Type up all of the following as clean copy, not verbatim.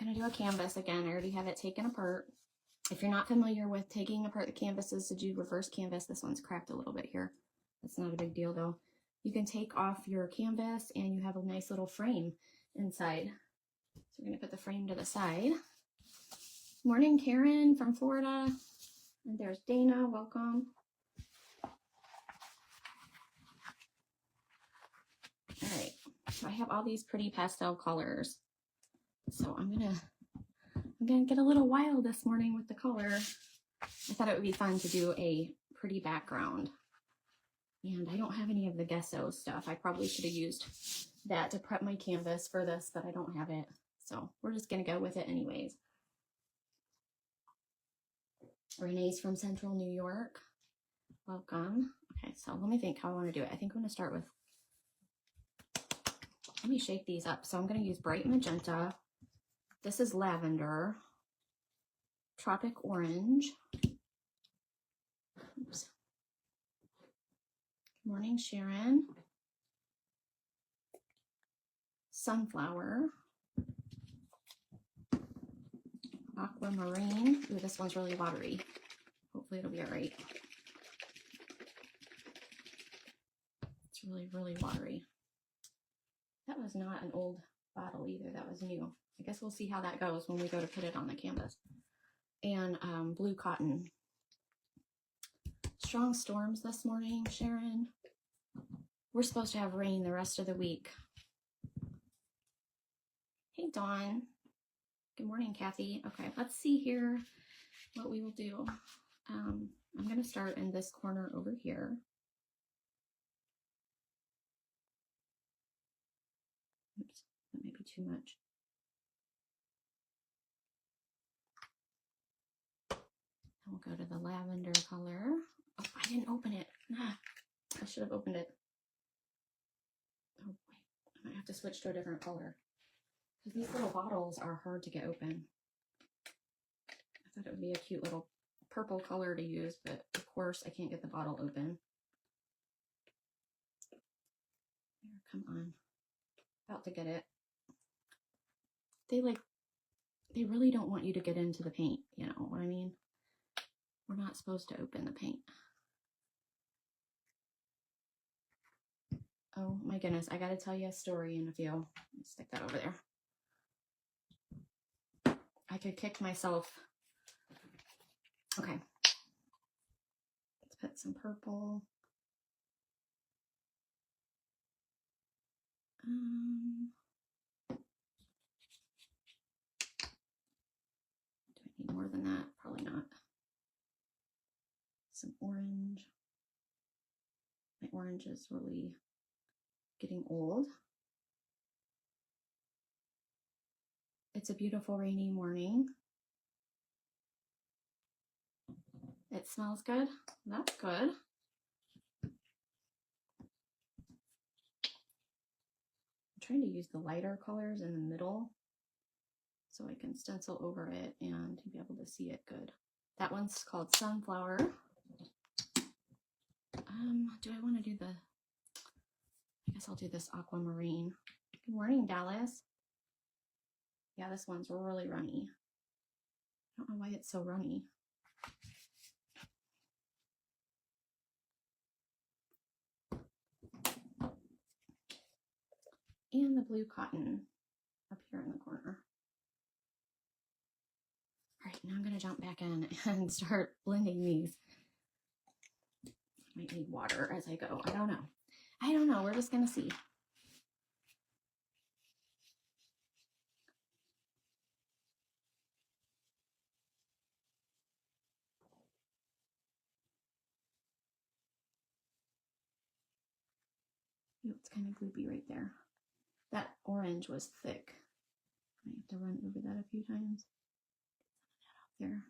going to do a canvas again. I already have it taken apart. If you're not familiar with taking apart the canvases to do reverse canvas, this one's cracked a little bit here. That's not a big deal though. You can take off your canvas and you have a nice little frame inside. So we're going to put the frame to the side. Morning, Karen from Florida. And there's Dana, welcome. All right, so I have all these pretty pastel colors. So I'm gonna get a little wild this morning with the color. I thought it would be fun to do a pretty background. And I don't have any of the gesso stuff. I probably should have used that to prep my canvas for this, but I don't have it. So we're just gonna go with it anyways. Renee's from Central New York. Welcome. Okay, so let me think how I want to do it. I think I'm gonna start with, let me shake these up. So I'm gonna use bright magenta. This is lavender, tropic orange. Oops. Good morning, Sharon. Sunflower. Aquamarine. Ooh, this one's really watery. Hopefully it'll be all right. It's really, really watery. That was not an old bottle either. That was new. I guess we'll see how that goes when we go to put it on the canvas. And blue cotton. Strong storms this morning, Sharon. We're supposed to have rain the rest of the week. Hey, Dawn. Good morning, Kathy. Okay, let's see here what we will do. I'm going to start in this corner over here. Oops, that might be too much. We'll go to the lavender color. Oh, I didn't open it. Ah, I should have opened it. Oh boy, I might have to switch to a different color. Because these little bottles are hard to get open. I thought it would be a cute little purple color to use, but of course I can't get the bottle open. There, come on. About to get it. They really don't want you to get into the paint, you know what I mean? We're not supposed to open the paint. Oh my goodness, I gotta tell you a story in a few. Let's stick that over there. I could kick myself. Okay. Let's put some purple. Do I need more than that? Probably not. Some orange. My orange is really getting old. It's a beautiful rainy morning. It smells good. That's good. I'm trying to use the lighter colors in the middle so I can stencil over it and be able to see it good. That one's called Sunflower. Do I want to do the, I guess I'll do this aquamarine. Good morning, Dallas. Yeah, this one's really runny. I don't know why it's so runny. And the blue cotton up here in the corner. All right, now I'm going to jump back in and start blending these. I might need water as I go. I don't know. I don't know. We're just going to see. Ooh, it's kind of gloopy right there. That orange was thick. I have to run over that a few times. Get some of that out there.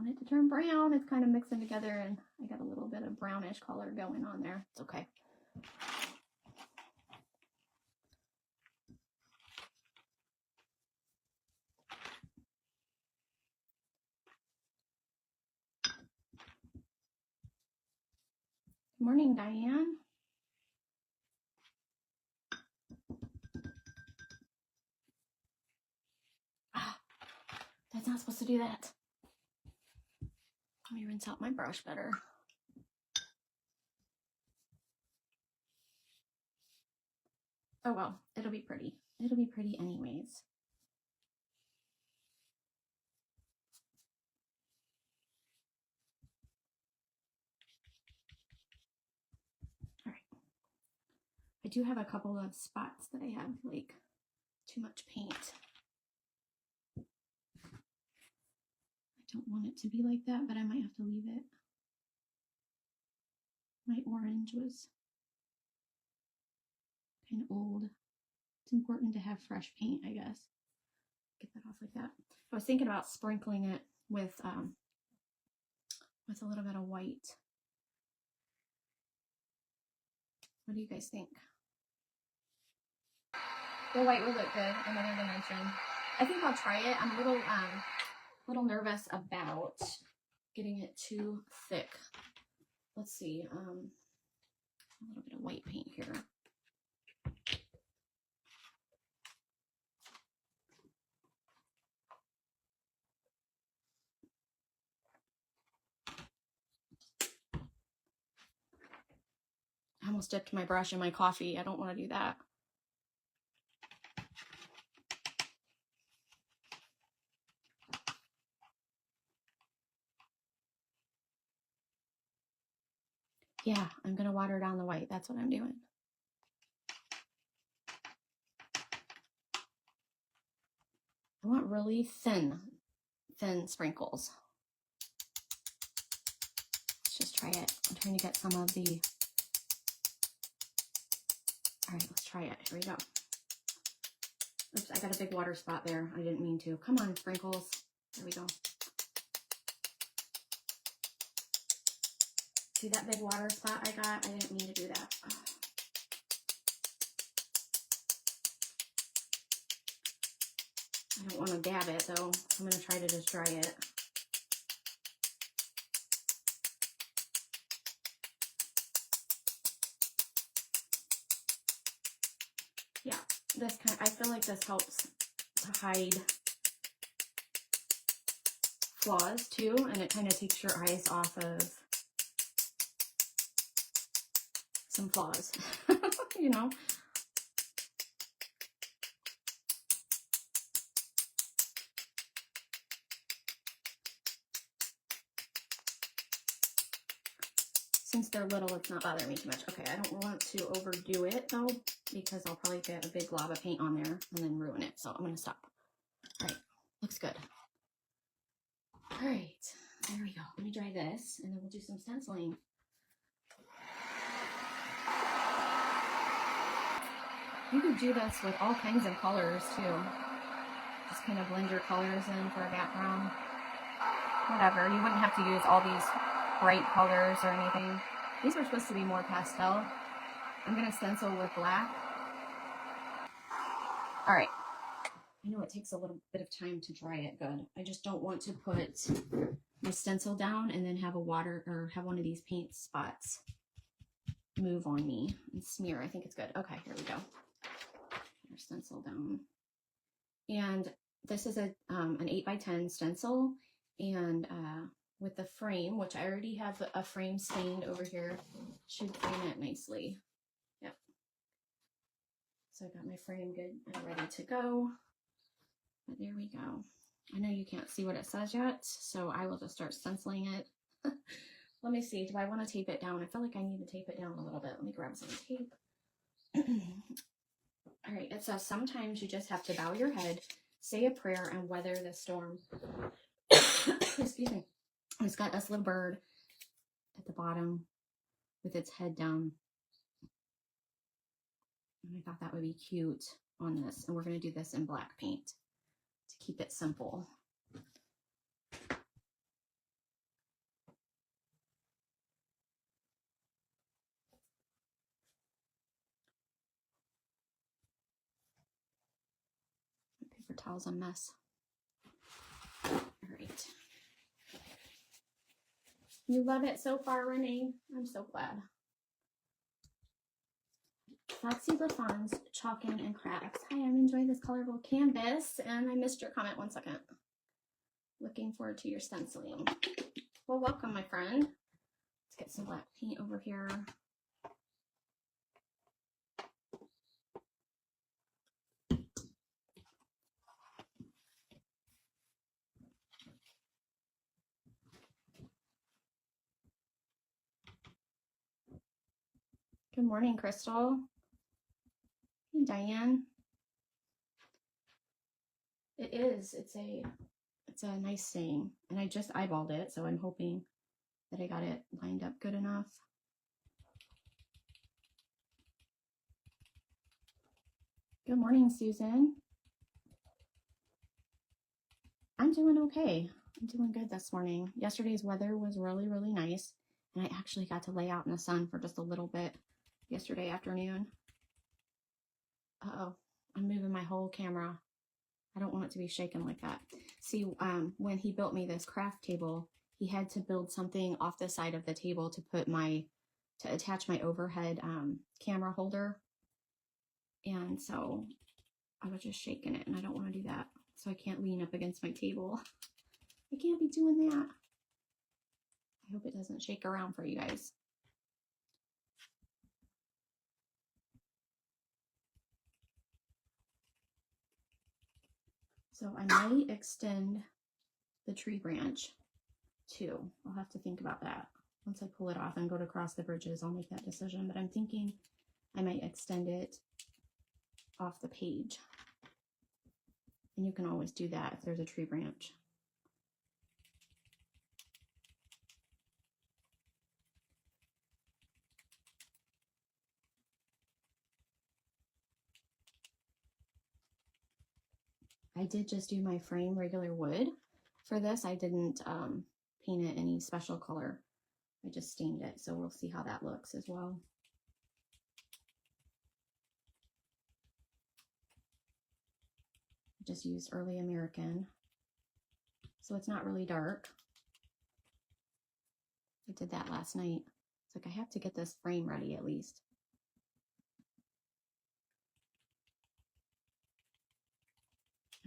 want it to turn brown. It's kind of mixing together and I got a little bit of brownish color going on there. It's okay. Good morning, Diane. Ah, that's not supposed to do that. Let me rinse out my brush better. Oh well, it'll be pretty. It'll be pretty anyways. All right. I do have a couple of spots that I have like too much paint. I don't want it to be like that, but I might have to leave it. My orange was kind of old. It's important to have fresh paint, I guess. Get that off like that. I was thinking about sprinkling it with a little bit of white. What do you guys think? The white will look good, another dimension. I think I'll try it. I'm a little nervous about getting it too thick. Let's see, a little bit of white paint here. I almost dipped my brush in my coffee. I don't want to do that. Yeah, I'm going to water down the white. That's what I'm doing. I want really thin sprinkles. Let's just try it. I'm trying to get some of the... All right, let's try it. Here we go. Oops, I got a big water spot there. I didn't mean to. Come on, sprinkles. There we go. See that big water spot I got? I didn't mean to do that. I don't want to dab it though. I'm going to try to just dry it. Yeah, this kind of, I feel like this helps to hide flaws too, and it kind of takes your eyes off of some flaws, you know? Since they're little, it's not bothering me too much. Okay, I don't want to overdo it though, because I'll probably get a big glob of paint on there and then ruin it. So I'm going to stop. All right, looks good. All right, there we go. Let me dry this and then we'll do some stenciling. You could do this with all kinds of colors too. Just kind of blend your colors in for a background. Whatever, you wouldn't have to use all these bright colors or anything. These are supposed to be more pastel. I'm going to stencil with black. All right. I know it takes a little bit of time to dry it good. I just don't want to put my stencil down and then have a water or have one of these paint spots move on me and smear. I think it's good. Okay, here we go. Our stencil down. And this is an 8x10 stencil, and with the frame, which I already have a frame stained over here, should frame it nicely. Yep. So I got my frame good and ready to go. But there we go. I know you can't see what it says yet, so I will just start stenciling it. Let me see. Do I want to tape it down? I feel like I need to tape it down a little bit. Let me grab some tape. All right, it says sometimes you just have to bow your head, say a prayer, and weather the storm. Excuse me. It's got this little bird at the bottom with its head down. And I thought that would be cute on this. And we're going to do this in black paint to keep it simple. towel's a mess. All right. You love it so far, Renee? I'm so glad. Foxy LaFawn's Chalkin' and Crafts. Hi, I'm enjoying this colorful canvas, and I missed your comment 1 second. Looking forward to your stenciling. Well, welcome, my friend. Let's get some black paint over here. Good morning, Crystal. Hey, Diane. It is. It's a nice saying, and I just eyeballed it, so I'm hoping that I got it lined up good enough. Good morning, Susan. I'm doing okay. I'm doing good this morning. Yesterday's weather was really, really nice, and I actually got to lay out in the sun for just a little bit yesterday afternoon. Uh-oh, I'm moving my whole camera. I don't want it to be shaken like that. See, when he built me this craft table, he had to build something off the side of the table to attach my overhead camera holder. And so I was just shaking it, and I don't want to do that. So I can't lean up against my table. I can't be doing that. I hope it doesn't shake around for you guys. So I might extend the tree branch too. I'll have to think about that. Once I pull it off and go to cross the bridges, I'll make that decision. But I'm thinking I might extend it off the page. And you can always do that if there's a tree branch. I did just do my frame regular wood. For this, I didn't paint it any special color. I just stained it, so we'll see how that looks as well. I just used Early American, so it's not really dark. I did that last night. It's like I have to get this frame ready at least.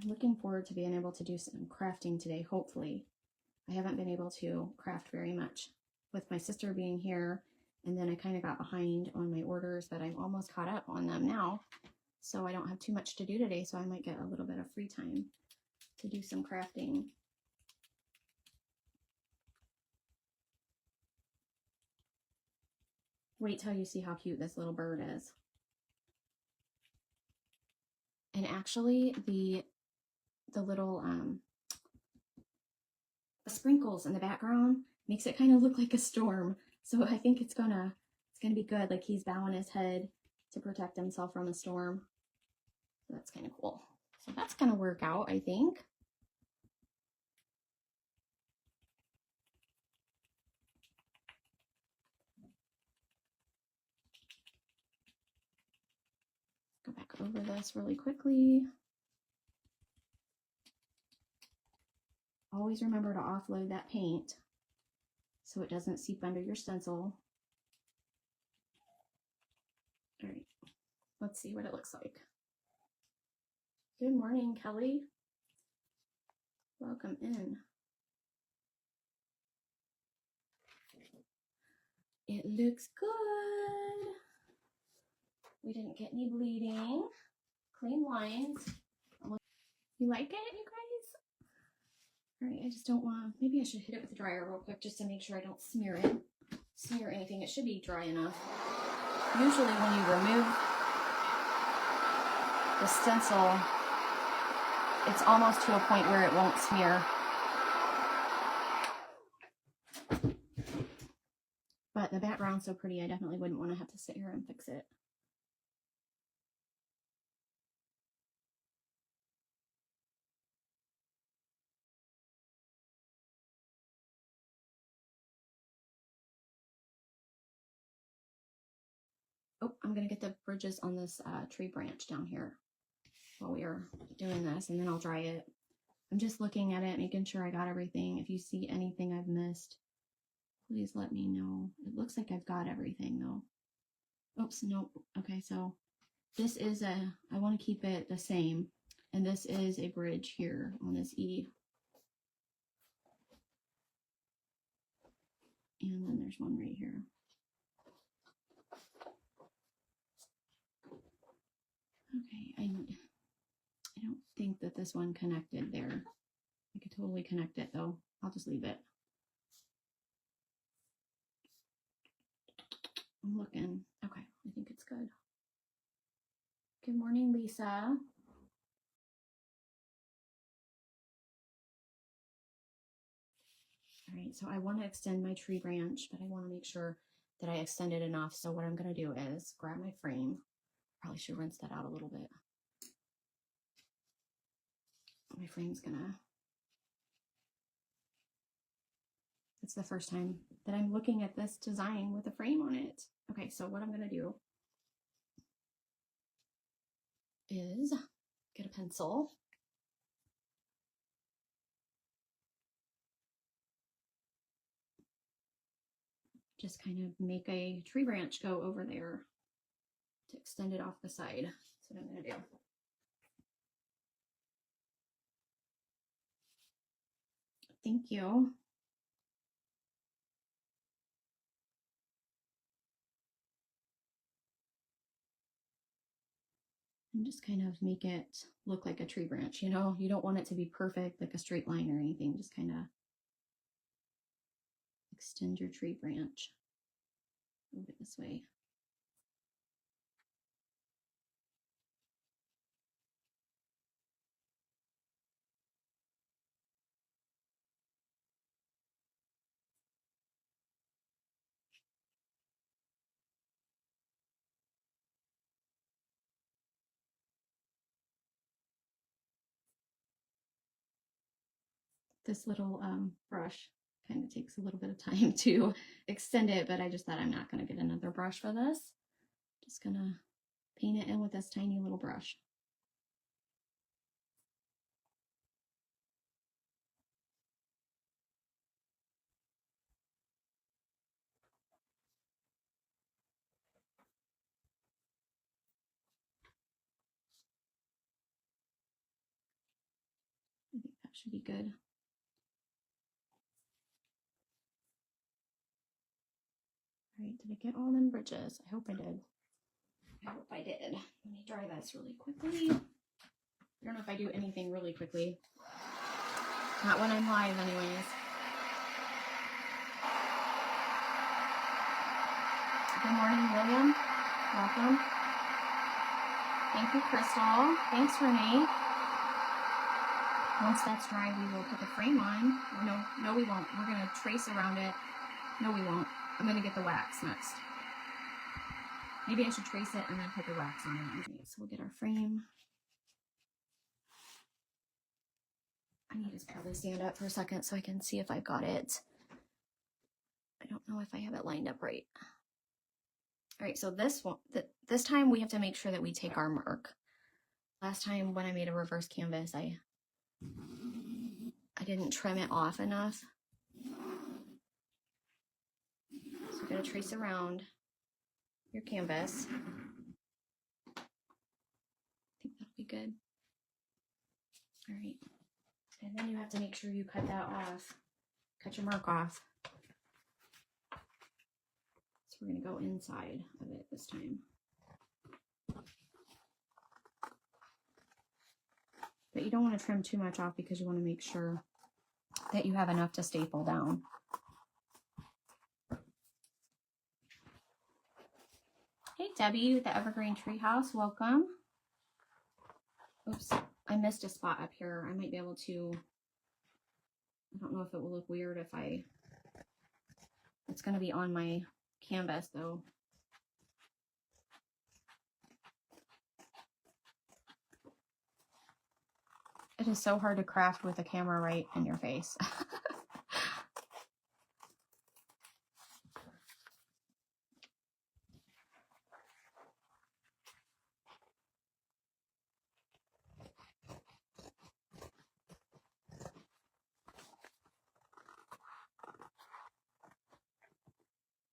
I'm looking forward to being able to do some crafting today, hopefully. I haven't been able to craft very much with my sister being here, and then I kind of got behind on my orders, but I'm almost caught up on them now. So I don't have too much to do today, so I might get a little bit of free time to do some crafting. Wait till you see how cute this little bird is. And actually the little the sprinkles in the background makes it kind of look like a storm. So I think it's gonna be good. Like he's bowing his head to protect himself from a storm. So that's kind of cool. So that's gonna work out, I think. Go back over this really quickly. Always remember to offload that paint so it doesn't seep under your stencil. All right, let's see what it looks like. Good morning, Kelly. Welcome in. It looks good. We didn't get any bleeding. Clean lines. You like it, you guys? All right, I just don't want, maybe I should hit it with the dryer real quick just to make sure I don't smear anything. It should be dry enough. Usually when you remove the stencil, it's almost to a point where it won't smear. But the background's so pretty, I definitely wouldn't want to have to sit here and fix it. Oh, I'm going to get the bridges on this tree branch down here while we are doing this, and then I'll dry it. I'm just looking at it, making sure I got everything. If you see anything I've missed, please let me know. It looks like I've got everything though. Oops, nope. Okay, so this is I want to keep it the same. And this is a bridge here on this E. And then there's one right here. Okay, I don't think that this one connected there. I could totally connect it though. I'll just leave it. I'm looking. Okay, I think it's good. Good morning, Lisa. All right, so I want to extend my tree branch, but I want to make sure that I extend it enough. So what I'm going to do is grab my frame. Probably should rinse that out a little bit. My frame's gonna, it's the first time that I'm looking at this design with a frame on it. Okay, so what I'm gonna do is get a pencil. Just kind of make a tree branch go over there to extend it off the side. That's what I'm gonna do. Thank you. And just kind of make it look like a tree branch, you know? You don't want it to be perfect, like a straight line or anything. Just kind of extend your tree branch. Move it this way. This little brush kind of takes a little bit of time to extend it, but I just thought I'm not going to get another brush for this. Just going to paint it in with this tiny little brush. I think that should be good. All right, did I get all them bridges? I hope I did. I hope I did. Let me dry this really quickly. I don't know if I do anything really quickly. Not when I'm live anyways. Good morning, William. Welcome. Thank you, Crystal. Thanks, Renee. Once that's dry, we will put the frame on. No, we won't. We're going to trace around it. No, we won't. I'm going to get the wax next. Maybe I should trace it and then put the wax on it. Okay, so we'll get our frame. I need to probably stand up for a second so I can see if I've got it. I don't know if I have it lined up right. All right, so this time we have to make sure that we take our mark. Last time when I made a reverse canvas, I didn't trim it off enough. So you're going to trace around your canvas. I think that'll be good. All right. And then you have to make sure you cut that off. Cut your mark off. So we're going to go inside of it this time. But you don't want to trim too much off because you want to make sure that you have enough to staple down. Hey, Debbie with the Evergreen Treehouse, welcome. Oops, I missed a spot up here. I might be able to, I don't know if it will look weird if it's going to be on my canvas though. It is so hard to craft with a camera right in your face.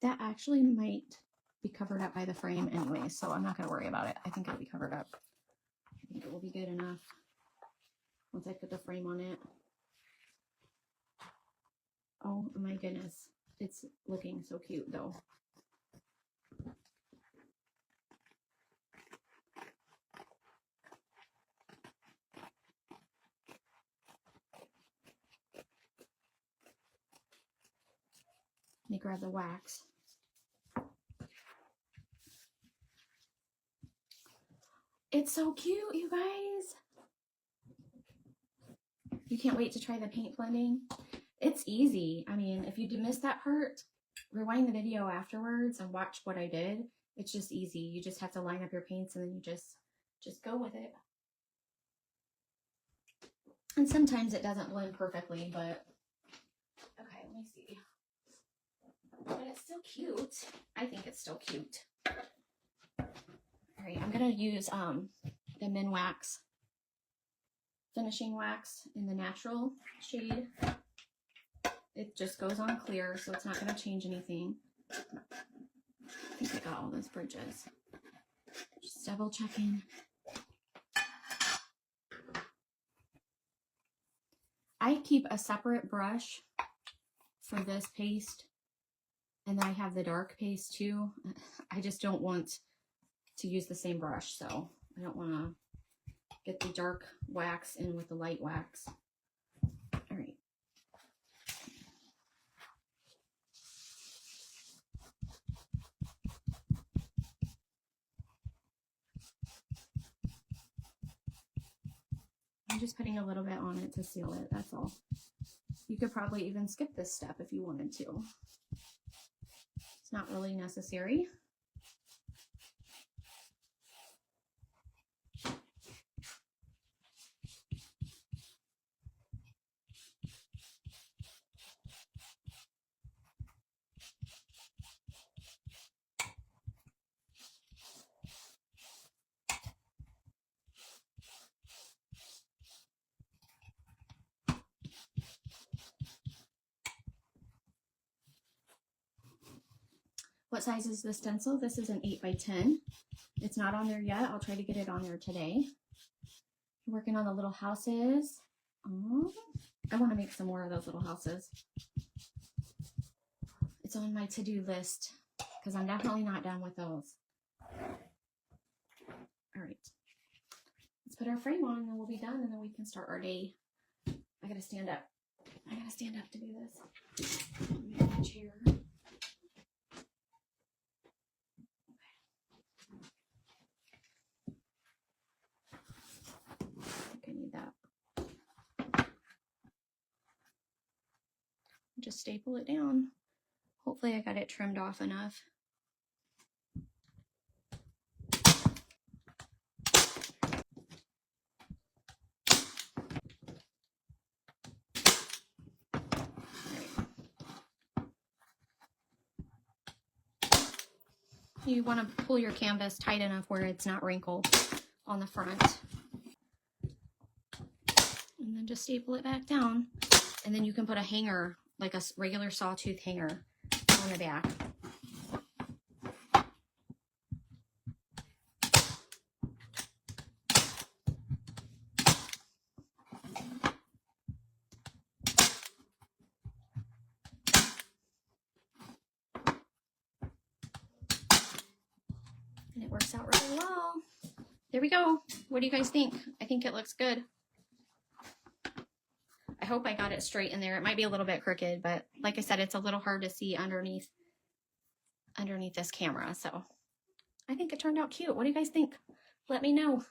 That actually might be covered up by the frame anyway, so I'm not going to worry about it. I think it'll be covered up. I think it will be good enough once I put the frame on it. Oh my goodness. It's looking so cute though. Let me grab the wax. It's so cute, you guys. You can't wait to try the paint blending. It's easy. I mean, if you did miss that part, rewind the video afterwards and watch what I did. It's just easy. You just have to line up your paints and then you just go with it. And sometimes it doesn't blend perfectly, but okay, let me see. But it's still cute. I think it's still cute. All right, I'm gonna use the Min Wax finishing wax in the natural shade. It just goes on clear, so it's not gonna change anything. I think I got all those bridges. Just double checking. I keep a separate brush for this paste, and then I have the dark paste too. I just don't want to use the same brush, so I don't want to get the dark wax in with the light wax. All right. I'm just putting a little bit on it to seal it, that's all. You could probably even skip this step if you wanted to. It's not really necessary. What size is the stencil? This is an 8 by 10. It's not on there yet. I'll try to get it on there today. I'm working on the little houses. Oh, I want to make some more of those little houses. It's on my to-do list because I'm definitely not done with those. All right. Let's put our frame on and then we'll be done and then we can start our day. I gotta stand up. I gotta stand up to do this. Let me get my chair. I need that. Just staple it down. Hopefully I got it trimmed off enough. You want to pull your canvas tight enough where it's not wrinkled on the front. And then just staple it back down. And then you can put a hanger, like a regular sawtooth hanger, on the back. And it works out really well. There we go. What do you guys think? I think it looks good. I hope I got it straight in there. It might be a little bit crooked, but like I said, it's a little hard to see underneath this camera. So I think it turned out cute. What do you guys think? Let me know.